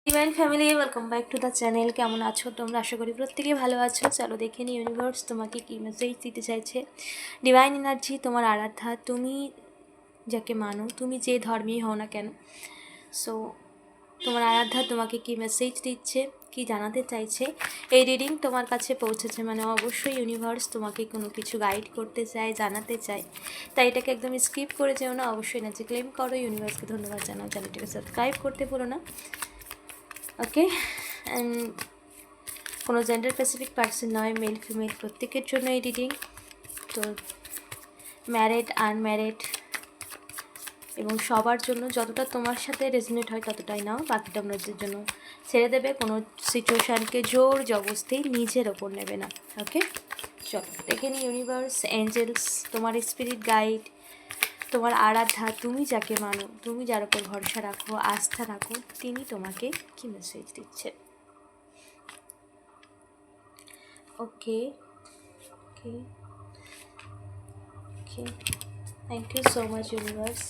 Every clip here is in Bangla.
Divine family, welcome back to the channel. কেমন আছো তোমরা? আশা করি প্রত্যেকেই ভালো আছো। চলো দেখে নিই ইউনিভার্স তোমাকে কী মেসেজ দিতে চাইছে। ডিভাইন এনার্জি, তোমার আরাধ্যা, তুমি যাকে মানো, তুমি যে ধর্মেই হও না কেন, সো তোমার আরাধ্যা তোমাকে কী মেসেজ দিচ্ছে, কি জানাতে চাইছে। এই রিডিং তোমার কাছে পৌঁছেছে মানে অবশ্যই ইউনিভার্স তোমাকে কোনো কিছু গাইড করতে চায়, জানাতে চায়। তাই এটাকে একদম স্কিপ করে যেও না, অবশ্যই এনার্জি ক্লেম করো। ইউনিভার্সকে ধন্যবাদ জানাও। চ্যানেলটাকে সাবস্ক্রাইব করতে ভুলো না। ওকে, অ্যান্ড কোনো জেন্ডার স্পেসিফিক পার্সন নয়, মেল ফিমেল প্রত্যেকের জন্য এই রিডিং। তো ম্যারিড, আনম্যারিড এবং সবার জন্য যতটা তোমার সাথে রেজনেট হয় ততটাই নাও, বাকিটা অন্যদের জন্য ছেড়ে দেবে। কোনো সিচুয়েশানকে জোর জবরদস্তি নিজের ওপর নেবে না। ওকে, চলো দেখে নিই ইউনিভার্স, এঞ্জেলস, তোমার স্পিরিট গাইড, তোমার আরাধ্যা, তুমি যাকে মানো, তুমি যার ওপর ভরসা রাখো, আস্থা রাখো, তিনি তোমাকে কী মেসেজ দিচ্ছে। Okay okay okay, thank you so much universe.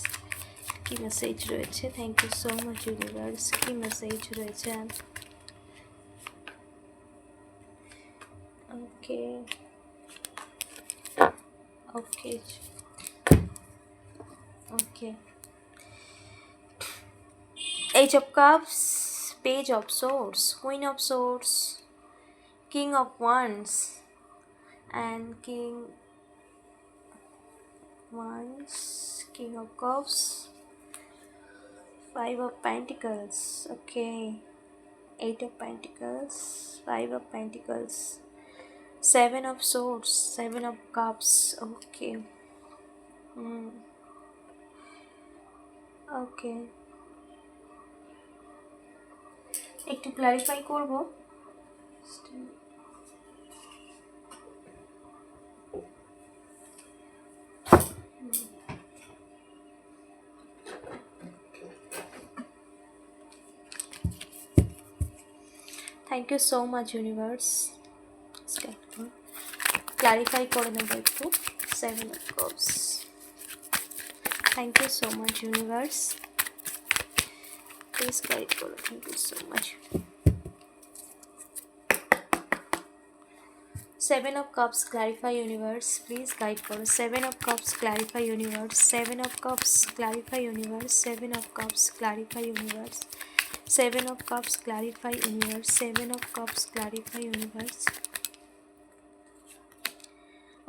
কী মেসেজ রয়েছে? Thank you so much universe. কী মেসেজ রয়েছে? Okay okay okay, Age of Cups, Page of Swords, Queen of Swords, King of Wands, and King of Cups, Five of Pentacles. Okay, Eight of Pentacles, Five of Pentacles, Seven of Swords, Seven of Cups. Okay. ওকে, একটু ক্লারিফাই করব। Thank you so much universe. Clarify করে নেব একটু। Seven of cups, thank you so much universe, please guide করো। Thank you so much. Seven of Cups, clarify universe, please guide for Seven of Cups, clarify universe, Seven of Cups, clarify universe, Seven of Cups, clarify universe, Seven of Cups, clarify universe, Seven of Cups, clarify universe.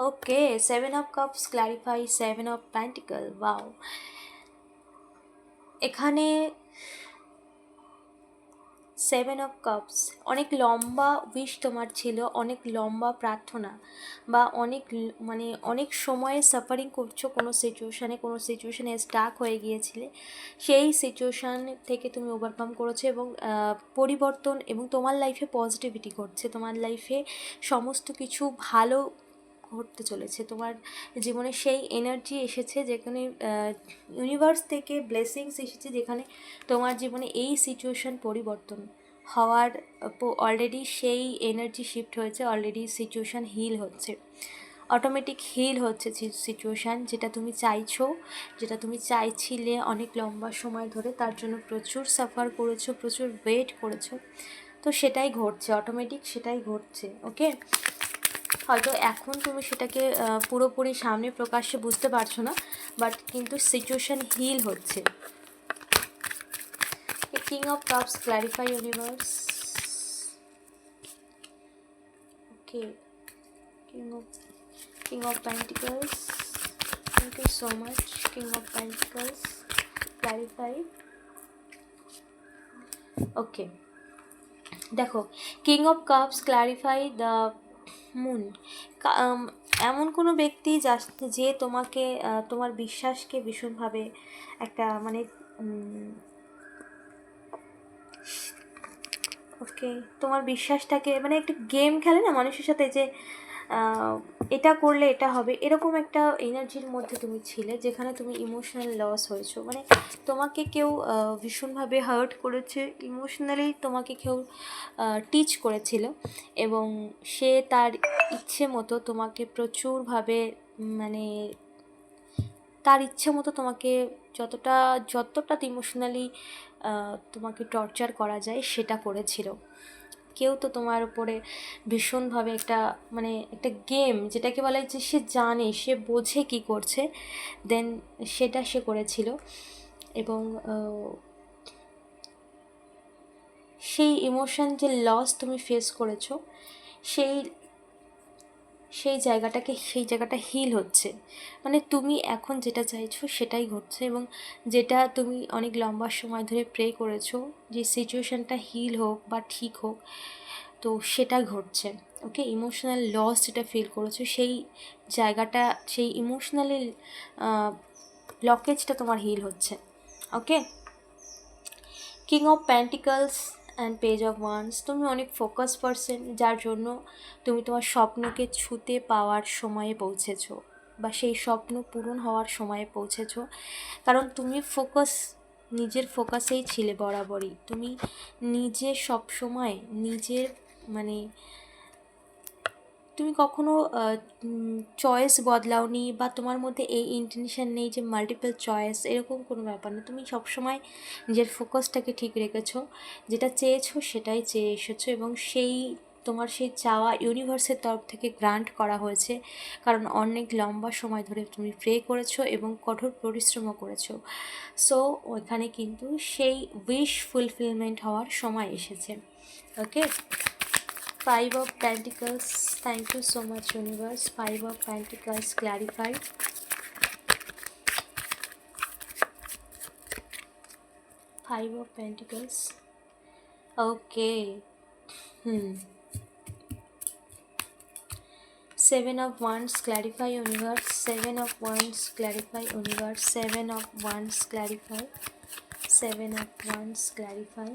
Okay, Seven of Cups, clarify, Seven of Pentacles. Wow, এখানে সেভেন অফ কাপস, অনেক লম্বা উইশ তোমার ছিল, অনেক লম্বা প্রার্থনা, বা অনেক সময়ে সাফারিং করছো কোনো সিচুয়েশানে স্টাক হয়ে গিয়েছিলে। সেই সিচুয়েশান থেকে তুমি ওভারকাম করেছো এবং পরিবর্তন, এবং তোমার লাইফে পজিটিভিটি ঘটছে, তোমার লাইফে সমস্ত কিছু ভালো ঘটতে চলেছে। তোমার জীবনে সেই এনার্জি এসেছে যেখানে ইউনিভার্স থেকে ব্লেসিংস এসেছে, যেখানে তোমার জীবনে এই সিচুয়েশান পরিবর্তন হওয়ার অলরেডি সেই এনার্জি শিফট হয়েছে, অলরেডি সিচুয়েশান হিল হচ্ছে, অটোমেটিক হিল হচ্ছে সিচুয়েশান। যেটা তুমি চাইছো, যেটা তুমি চাইছিলে অনেক লম্বা সময় ধরে, তার জন্য প্রচুর সাফার করেছো, প্রচুর ওয়েট করেছো, তো সেটাই ঘটছে, অটোমেটিক সেটাই ঘটছে। ওকে, হয়তো এখন তুমি সেটাকে পুরোপুরি সামনে প্রকাশ্যে বুঝতে পারছো না, বাট কিন্তু সিচুয়েশান হিল হচ্ছে। King of cups, clarify universe. Okay, king of pentacles, thank you so much. King of pentacles, clarify. Okay, দেখো, king of cups, clarify the moon. এমন কোনো ব্যক্তি যে তোমাকে, তোমার বিশ্বাসকে ভীষণভাবে একটা ওকে, তোমার বিশ্বাসটাকে একটা গেম খেলে না মানুষের সাথে, যে এটা করলে এটা হবে, এরকম একটা এনার্জির মধ্যে তুমি ছিলে, যেখানে তুমি ইমোশনাল লস হয়েছো। তোমাকে কেউ ভীষণভাবে হার্ট করেছে ইমোশনালি, তোমাকে কেউ টিচ করেছিল, এবং সে তার ইচ্ছে মতো তোমাকে প্রচুরভাবে তার ইচ্ছে মতো তোমাকে যতটা ইমোশনালি তোমাকে টর্চার করা যায় সেটা করেছিল। কেউ তো তোমার উপরে ভীষণভাবে একটা মানে একটা গেম যেটাকে বলা হয় যে সে জানে, সে বোঝে কী করছে, দেন সেটা সে করেছিল। এবং সেই ইমোশন যে লস তুমি ফেস করেছো, সেই সেই জায়গাটা হিল হচ্ছে। মানে তুমি এখন যেটা চাইছো সেটাই ঘটছে, এবং যেটা তুমি অনেক লম্বা সময় ধরে প্রে করেছো যে সিচুয়েশানটা হিল হোক বা ঠিক হোক, তো সেটা ঘটছে। ওকে, ইমোশনাল লস যেটা ফিল করেছো সেই জায়গাটা, সেই ইমোশনালি ব্লকেজটা তোমার হিল হচ্ছে। Okay, king of pentacles and page of wands, তুমি অনেক ফোকাস পারসন, যার জন্য তুমি তোমার স্বপ্নকে ছুতে পাওয়ার সময়ে পৌঁছেছো, বা সেই স্বপ্ন পূরণ হওয়ার সময়ে পৌঁছেছো। কারণ তুমি নিজের ফোকাসেই ছিলে বরাবরই। তুমি নিজে সবসময় নিজের মানে তুমি কখনো চয়েস বদলাওনি, বা তোমার মধ্যে এই ইন্টেনশন নেই যে মাল্টিপল চয়েস, এরকম কোনো ব্যাপার না। তুমি সবসময় নিজের ফোকাসটাকে ঠিক রেখেছো, যেটা চেয়েছো সেটাই চেয়ে এসেছো, এবং সেই তোমার সেই চাওয়া ইউনিভার্সের তরফ থেকে গ্রান্ট করা হয়েছে। কারণ অনেক লম্বা সময় ধরে তুমি প্রে করেছো এবং কঠোর পরিশ্রমও করেছো। সো ওইখানে কিন্তু সেই উইশ ফুলফিলমেন্ট হওয়ার সময় এসেছে। ওকে, Five of Pentacles. Thank you so much, universe. Five of Pentacles clarified. Five of Pentacles. Okay. Seven of Wands clarify, universe. Seven of Wands clarify, universe. Seven of Wands clarify. Seven of Wands clarify.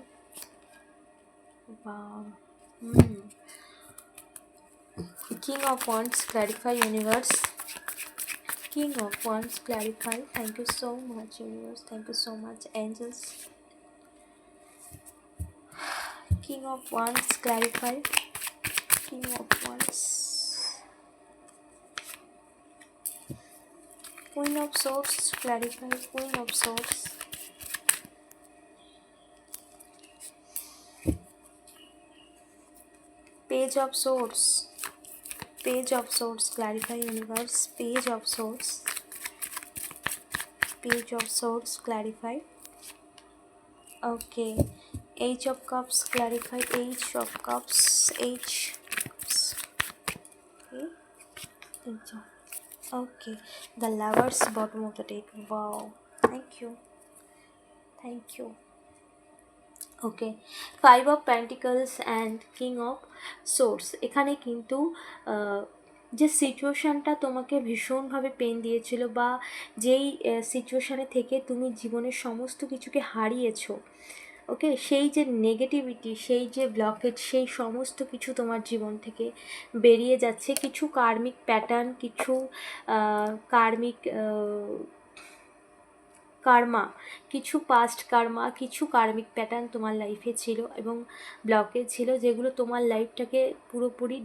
Wow. King of Wands clarify, universe. King of Wands clarify. Thank you so much, universe. Thank you so much, angels. King of Wands clarify. King of Wands. Queen of Swords clarify. Queen of Swords. Page of Swords. Page of Swords clarify, universe. Page of Swords. Page of Swords clarify. Okay. Age of Cups clarify. Age of Cups. Age Cups. Okay. Age of. Okay. The Lovers bottom of the deck. Wow. Thank you. Thank you. Okay, five of pentacles and king of swords. এখানে কিন্তু যে সিচুয়েশানটা তোমাকে ভীষণভাবে পেন দিয়েছিল, বা যেই সিচুয়েশানে থেকে তুমি জীবনের সমস্ত কিছুকে হারিয়েছো, ওকে, সেই যে নেগেটিভিটি, সেই যে ব্লকেজ, সেই সমস্ত কিছু তোমার জীবন থেকে বেরিয়ে যাচ্ছে। কিছু কার্মিক প্যাটার্ন, কিছু কার্মিক কার্মা, কিছু পাস্ট কার্মা, কিছু কার্মিক প্যাটার্ন তোমার লাইফে ছিল এবং ব্লকেজ ছিল, যেগুলো তোমার লাইফটাকে পুরোপুরি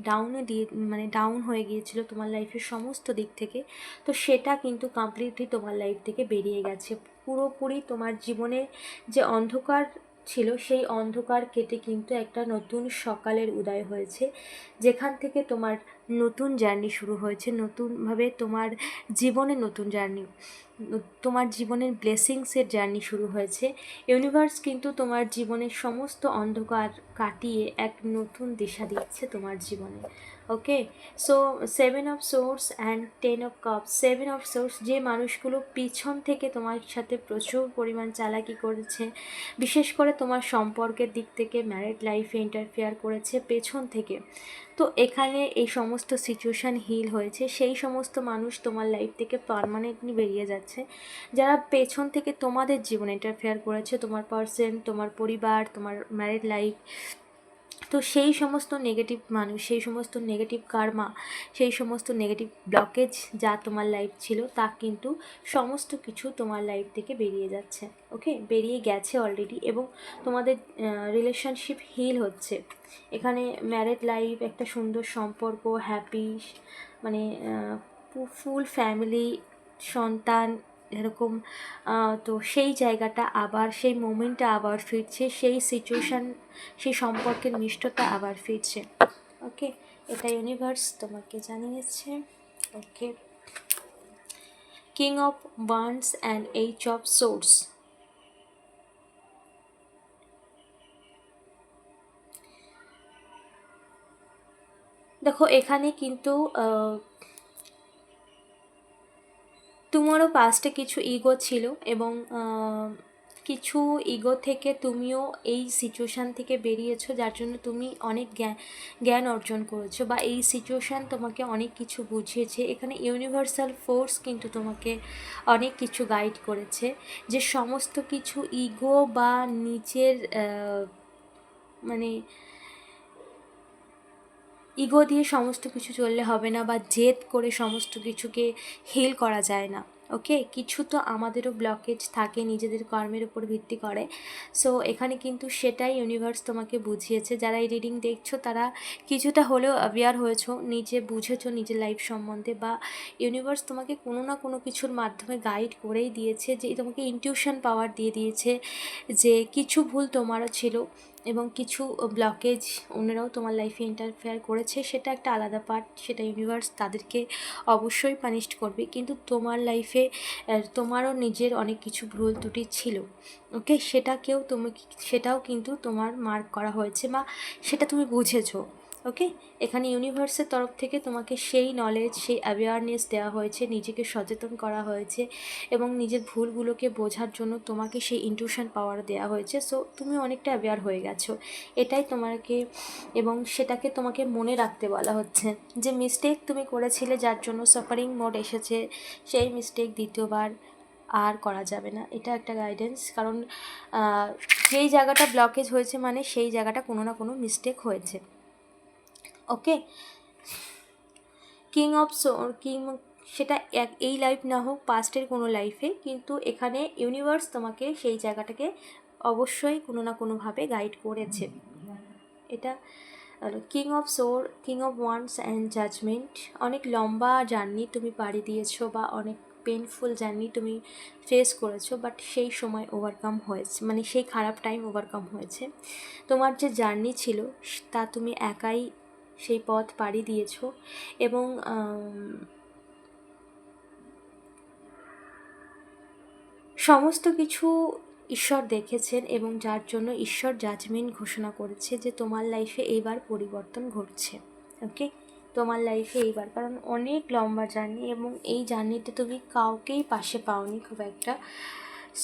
ডাউন হয়ে গিয়েছিল তোমার লাইফের সমস্ত দিক থেকে। তো সেটা কিন্তু কমপ্লিটলি তোমার লাইফ থেকে বেরিয়ে গেছে। পুরোপুরি তোমার জীবনে যে অন্ধকার ছিল, সেই অন্ধকার কেটে কিন্তু একটা নতুন সকালের উদয় হয়েছে, যেখান থেকে তোমার নতুন জার্নি শুরু হয়েছে। নতুনভাবে তোমার জীবনে নতুন জার্নি, তোমার জীবনের ব্লেসিংসের জার্নি শুরু হয়েছে। ইউনিভার্স কিন্তু তোমার জীবনের সমস্ত অন্ধকার কাটিয়ে এক নতুন দিশা দিচ্ছে তোমার জীবনে। Okay, so seven of swords and ten of cups. Seven of swords, যে মানুষগুলো পিছন থেকে তোমার সাথে প্রচুর পরিমাণ চালাকি করেছে, বিশেষ করে তোমার সম্পর্কের দিক থেকে, ম্যারিড লাইফে ইন্টারফেয়ার করেছে পেছন থেকে, তো এখানে এই সমস্ত সিচুয়েশান হিল হয়েছে। সেই সমস্ত মানুষ তোমার লাইফ থেকে পার্মানেন্টলি বেরিয়ে যাচ্ছে, যারা পেছন থেকে তোমাদের জীবনে ইন্টারফেয়ার করেছে, তোমার পার্সন, তোমার পরিবার, তোমার ম্যারিড লাইফ। তো সেই সমস্ত নেগেটিভ মানুষ, সেই সমস্ত নেগেটিভ কার্মা, সেই সমস্ত নেগেটিভ ব্লকেজ যা তোমার লাইফ ছিল, তা কিন্তু সমস্ত কিছু তোমার লাইফ থেকে বেরিয়ে যাচ্ছে। ওকে, বেরিয়ে গেছে অলরেডি, এবং তোমাদের রিলেশনশিপ হিল হচ্ছে। এখানে ম্যারিড লাইফ, একটা সুন্দর সম্পর্ক, হ্যাপি, মানে ফুল ফ্যামিলি, সন্তান, এরকম তো সেই জায়গাটা আবার, সেই মোমেন্টটা আবার ফিরছে, সেই সিচুয়েশান, সেই সম্পর্কের মিষ্টতা আবার ফিরছে। ওকে, এটা ইউনিভার্স তোমাকে জানিয়েছে। Okay, king of wands and eight of swords. দেখো এখানে কিন্তু তোমারও পাস্টে কিছু ইগো ছিল, এবং কিছু ইগো থেকে তুমিও এই সিচুয়েশান থেকে বেরিয়েছো, যার জন্য তুমি অনেক জ্ঞান অর্জন করেছো, বা এই সিচুয়েশান তোমাকে অনেক কিছু বুঝিয়েছে। এখানে ইউনিভার্সাল ফোর্স কিন্তু তোমাকে অনেক কিছু গাইড করেছে, যে সমস্ত কিছু ইগো বা নিজের মানে ইগো দিয়ে সমস্ত কিছু চললে হবে না, বা জেদ করে সমস্ত কিছুকে হিল করা যায় না। ওকে, কিছু তো আমাদেরও ব্লকেজ থাকে নিজেদের কর্মের উপর ভিত্তি করে। সো এখানে কিন্তু সেটাই ইউনিভার্স তোমাকে বুঝিয়েছে। যারা এই রিডিং দেখছো তারা কিছুটা হলেও অ্যাওয়্যার হয়েছো, নিজে বুঝেছো নিজের লাইফ সম্বন্ধে, বা ইউনিভার্স তোমাকে কোনো না কোনো কিছুর মাধ্যমে গাইড করেই দিয়েছে, যে তোমাকে ইনটিউশন পাওয়ার দিয়ে দিয়েছে, যে কিছু ভুল তোমারও ছিল, এবং কিছু ব্লকেজ অন্যরাও তোমার লাইফে ইন্টারফেয়ার করেছে, সেটা একটা আলাদা পার্ট, সেটা ইউনিভার্স তাদেরকে অবশ্যই পানিশড করবে। কিন্তু তোমার লাইফে তোমারও নিজের অনেক কিছু ভুল ত্রুটি ছিল। ওকে, সেটাও কিন্তু তোমার মার্ক করা হয়েছে, বা সেটা তুমি বুঝেছো। ওকে, এখানে ইউনিভার্সের তরফ থেকে তোমাকে সেই নলেজ, সেই অ্যাওয়ারনেস দেওয়া হয়েছে, নিজেকে সচেতন করা হয়েছে, এবং নিজের ভুলগুলোকে বোঝার জন্য তোমাকে সেই ইনটিউশন পাওয়ার দেওয়া হয়েছে। সো তুমি অনেকটা অ্যাওয়ার হয়ে গেছো, এটাই তোমাকে, এবং সেটাকে তোমাকে মনে রাখতে বলা হচ্ছে, যে মিস্টেক তুমি করেছিলে যার জন্য সাফারিং মোড এসেছে, সেই মিস্টেক দ্বিতীয়বার আর করা যাবে না। এটা একটা গাইডেন্স, কারণ যেই জায়গাটা ব্লকেজ হয়েছে মানে সেই জায়গাটা কোনো না কোনো মিস্টেক হয়েছে। ওকে, কিং সেটা এই লাইফ না হোক, পাস্টের কোনো লাইফে, কিন্তু এখানে ইউনিভার্স তোমাকে সেই জায়গাটাকে অবশ্যই কোনো না কোনোভাবে গাইড করেছে। এটা king of wands and judgement. অনেক লম্বা জার্নি তুমি পাড়ি দিয়েছো, বা অনেক পেনফুল জার্নি তুমি ফেস করেছো, বাট সেই সময় ওভারকাম হয়েছে, মানে সেই খারাপ টাইম ওভারকাম হয়েছে। তোমার যে জার্নি ছিল তা তুমি একাই সেই পথ পাড়ি দিয়েছো, এবং সমস্ত কিছু ঈশ্বর দেখেছেন, এবং যার জন্য ঈশ্বর জাজমেন্ট ঘোষণা করেছে যে তোমার লাইফে এইবার পরিবর্তন ঘটছে। ওকে, তোমার লাইফে এইবার, কারণ অনেক লম্বা জার্নি, এবং এই জার্নিতে তুমি কাউকেই পাশে পাওনি খুব একটা।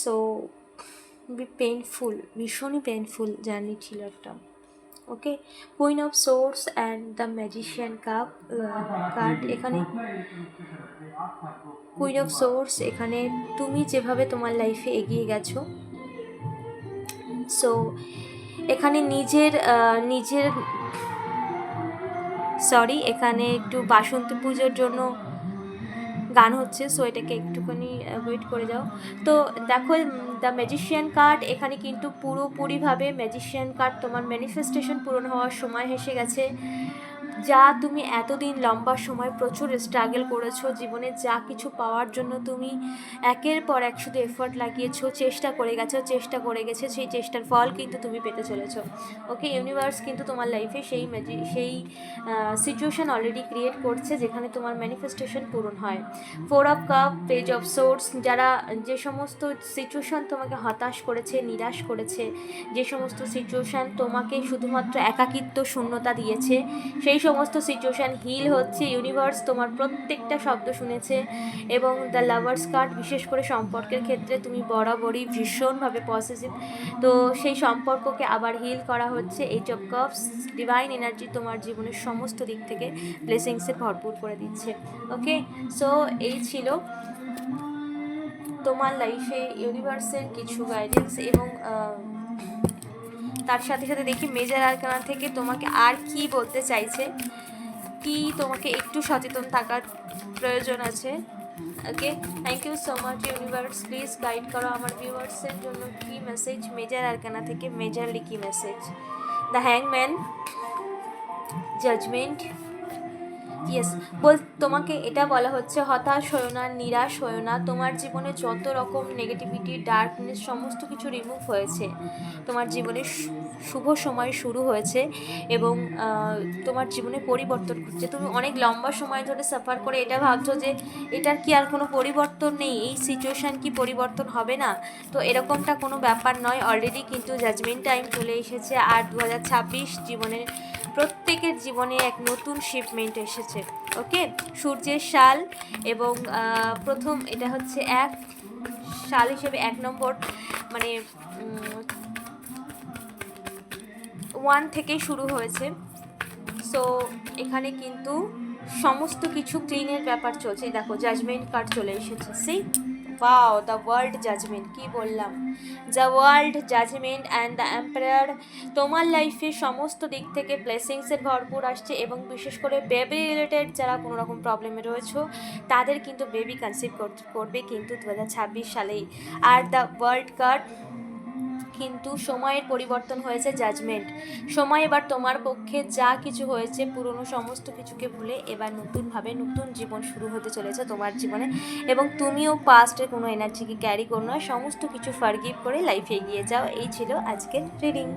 সো পেনফুল, ভীষণই পেনফুল জার্নি ছিল একটা। Okay, queen of swords and the magician card. এখানে কুইন অফ সোর্স, এখানে তুমি যেভাবে তোমার লাইফে এগিয়ে গেছো, সো এখানে নিজের সরি, এখানে একটু বাসন্তী পুজোর জন্য গান হচ্ছে, সো এটাকে একটুখানি ওয়েট করে যাও। তো দেখো, দ্য ম্যাজিশিয়ান কার্ড, এখানে কিন্তু পুরোপুরিভাবে ম্যাজিশিয়ান কার্ড তোমার ম্যানিফেস্টেশন পূরণ হওয়ার সময় এসে গেছে। যা তুমি এতদিন লম্বা সময় প্রচুর স্ট্রাগল করেছো জীবনে, যা কিছু পাওয়ার জন্য তুমি একের পর এক শুধু এফর্ট লাগিয়েছো, চেষ্টা করে গেছে, সেই চেষ্টার ফল কিন্তু তুমি পেতে চলেছো। ওকে, ইউনিভার্স কিন্তু তোমার লাইফে সেই সিচুয়েশন অলরেডি ক্রিয়েট করছে যেখানে তোমার ম্যানিফেস্টেশন পূরণ হয়। 4 of cup, page of swords. যারা যে সমস্ত সিচুয়েশন তোমাকে হতাশ করেছে, নিরাশ করেছে, যে সমস্ত সিচুয়েশান তোমাকে শুধুমাত্র একাকিত্ব শূন্যতা দিয়েছে, সেই সমস্ত সিচুয়েশান হিল হচ্ছে। ইউনিভার্স তোমার প্রত্যেকটা শব্দ শুনেছে, এবং দ্য লাভার্স কার্ড, বিশেষ করে সম্পর্কের ক্ষেত্রে তুমি বরাবরই ভীষণভাবে পজিটিভ, তো সেই সম্পর্ককে আবার হিল করা হচ্ছে। H of cups, divine energy তোমার জীবনের সমস্ত দিক থেকে ব্লেসিংসে ভরপুর করে দিচ্ছে। ওকে, সো এই ছিল তোমার লাইফে ইউনিভার্সের কিছু গাইডেন্স, এবং তার সাথে সাথে দেখি মেজর আরকানা থেকে তোমাকে আর কি বলতে চাইছে, কি তোমাকে একটু সচেতন থাকার প্রয়োজন আছে। Okay, thank you so much universe, please guide করো আমার ভিউয়ার্সের জন্য কি মেসেজ মেজর আরকানা থেকে, মেজরলি কি মেসেজ। দ্য হ্যাংম্যান, জাজমেন্ট, ইয়েস, তোমাকে এটা বলা হচ্ছে হতাশ হয়েও না, নিরাশ হয়েও না। তোমার জীবনে যত রকম নেগেটিভিটি, ডার্কনেস সমস্ত কিছু রিমুভ হয়েছে। তোমার জীবনে শুভ সময় শুরু হয়েছে এবং তোমার জীবনে পরিবর্তন ঘটছে। তুমি অনেক লম্বা সময় ধরে সাফার করে এটা ভাবছো যে এটার কি আর কোনো পরিবর্তন নেই, এই সিচুয়েশান কি পরিবর্তন হবে না? তো এরকমটা কোনো ব্যাপার নয়, অলরেডি কিন্তু জাজমেন্ট টাইম চলে এসেছে। আর 2026 জীবনের প্রত্যেকের জীবনে এক নতুন শিপমেন্ট এসেছে। ওকে, সূর্যের সাল এবং প্রথম এটা হচ্ছে এক সাল হিসেবে 1 নম্বর, মানে 1 থেকেই শুরু হয়েছে। সো এখানে কিন্তু সমস্ত কিছু ক্লিনের ব্যাপার চলছে। দেখো জাজমেন্ট কার্ড চলে এসেছে। See wow, the world judgement, কি বললাম, the world judgement and the empire. তোমার লাইফে সমস্ত দিক থেকে ব্লেসিংসের ভরপুর আসছে এবং বিশেষ করে বেবি রিলেটেড যারা কোনো রকম প্রবলেমে রয়েছে তাদের কিন্তু বেবি কনসিভ করবে কিন্তু 2026 সালেই। আর দ্য ওয়ার্ল্ড কার্ড কিন্তু সময়ের পরিবর্তন হয়েছে, জাজমেন্ট সময় এবার তোমার পক্ষে। যা কিছু হয়েছে পুরনো সমস্ত কিছুকে ভুলে এবার নতুনভাবে নতুন জীবন শুরু হতে চলেছে তোমার জীবনে। এবং তুমিও পাস্টের কোনো এনার্জিকে ক্যারি করো না, সমস্ত কিছু ফরগিভ করে লাইফে এগিয়ে যাও। এই ছিল আজকের রিডিং।